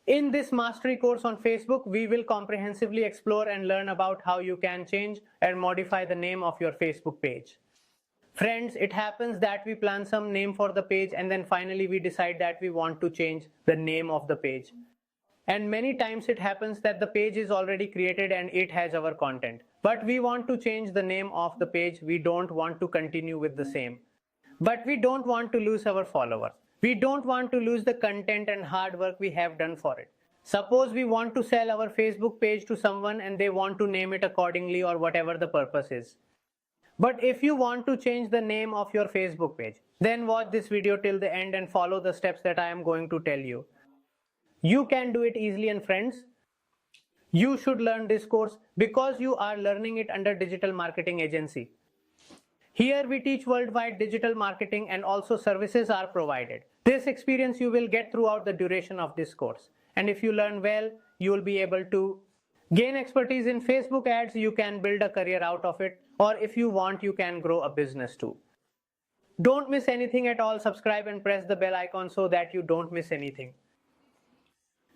In this mastery course on Facebook, we will comprehensively explore and learn about how you can change and modify the name of your Facebook page. Friends, it happens that we plan some name for the page and then finally we decide that we want to change the name of the page. And many times it happens that the page is already created and it has our content. But we want to change the name of the page. We don't want to continue with the same. But we don't want to lose our followers. We don't want to lose the content and hard work we have done for it. Suppose we want to sell our Facebook page to someone and they want to name it accordingly or whatever the purpose is. But if you want to change the name of your Facebook page, then watch this video till the end and follow the steps that I am going to tell you. You can do it easily, and friends, you should learn this course because you are learning it under Digital Marketing Agency. Here we teach worldwide digital marketing and also services are provided. This experience you will get throughout the duration of this course. And if you learn well, you will be able to gain expertise in Facebook ads. You can build a career out of it. Or if you want, you can grow a business too. Don't miss anything at all. Subscribe and press the bell icon so that you don't miss anything.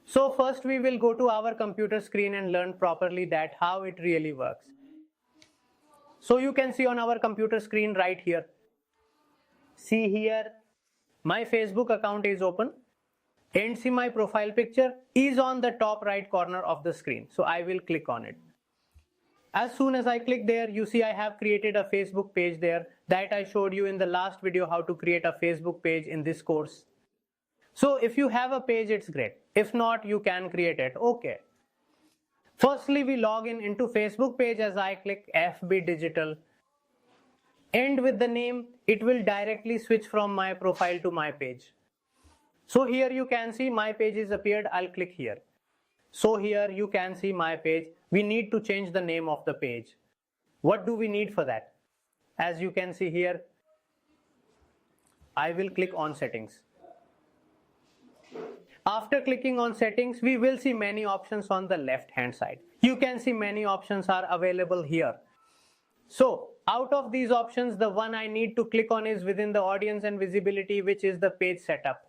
So first we will go to our computer screen and learn properly that how it really works. So you can see on our computer screen right here. See here, my Facebook account is open and see my profile picture is on the top right corner of the screen. So I will click on it. As soon as I click there, you see I have created a Facebook page there that I showed you in the last video how to create a Facebook page in this course. So if you have a page, it's great. If not, you can create it. Okay. Firstly, we log in into Facebook page as I click FB Digital. And with the name, it will directly switch from my profile to my page. So here you can see my page is appeared. I'll click here. So here you can see my page. We need to change the name of the page. What do we need for that? As you can see here, I will click on settings. After clicking on settings, we will see many options on the left hand side. You can see many options are available here. So out of these options, the one I need to click on is within the audience and visibility, which is the page setup.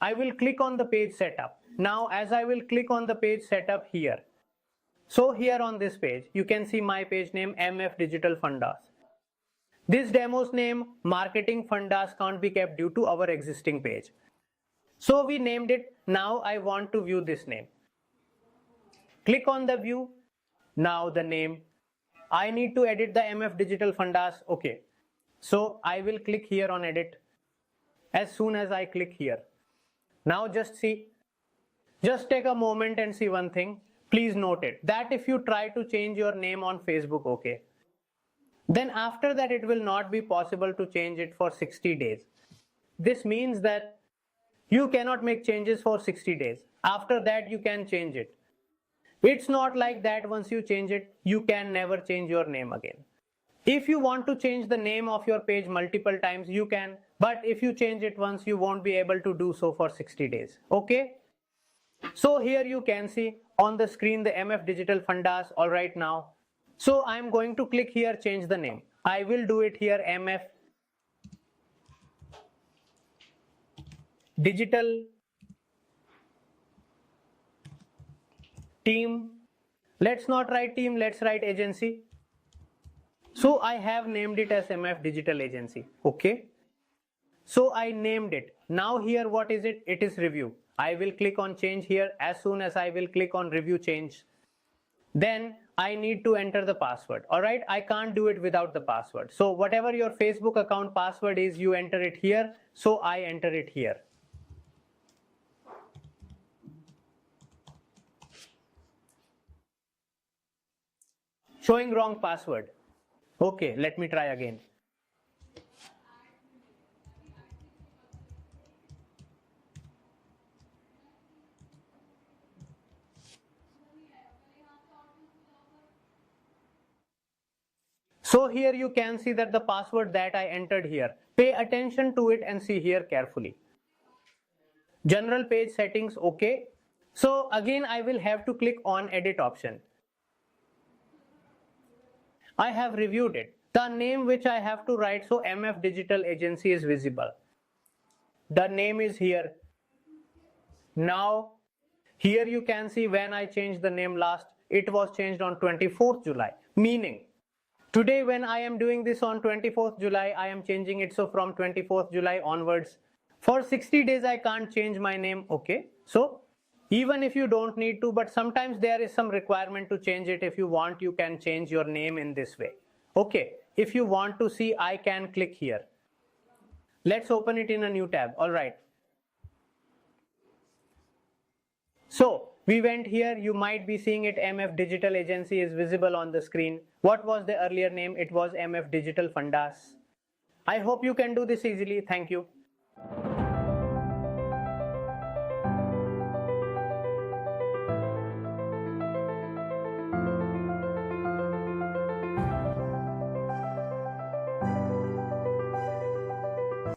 I will click on the page setup. Now as I will click on the page setup here. So here on this page, you can see my page name MF Digital Fundas. This demo's name Marketing Fundas can't be kept due to our existing page. So we named it. Now I want to view this name. Click on the view. Now the name. I need to edit the MF Digital Fundas. Okay. So I will click here on edit. As soon as I click here. Now just see. Just take a moment and see one thing. Please note it that if you try to change your name on Facebook, okay, then after that it will not be possible to change it for 60 days. This means that you cannot make changes for 60 days. After that, you can change it. It's not like that once you change it, you can never change your name again. If you want to change the name of your page multiple times, you can. But if you change it once, you won't be able to do so for 60 days. Okay? So here you can see on the screen the MF Digital Fundas all right now. So I'm going to click here, change the name. I will do it here, MF Digital Team. Let's not write team, let's write agency. So I have named it as MF Digital Agency. Okay. So I named it. Now here what is it? It is review. I will click on change here. As soon as I will click on review change, then I need to enter the password. Alright, I can't do it without the password. So whatever your Facebook account password is, you enter it here. So I enter it here. Showing wrong password. Okay, let me try again. So here you can see that the password that I entered here. Pay attention to it and see here carefully. General page settings, okay. So again I will have to click on edit option. I have reviewed it. the name which I have to write, so MF Digital Agency is visible. The name is here. Now, here you can see when I changed the name last, it was changed on 24th July. Meaning, today when I am doing this on 24th July, I am changing it. So from 24th July onwards, for 60 days I can't change my name. Okay. So even if you don't need to, but sometimes there is some requirement to change it. If you want, you can change your name in this way. Okay. If you want to see, I can click here. Let's open it in a new tab. All right. So we went here, you might be seeing it, MF Digital Agency is visible on the screen. What was the earlier name? It was MF Digital Fundas. I hope you can do this easily. Thank you.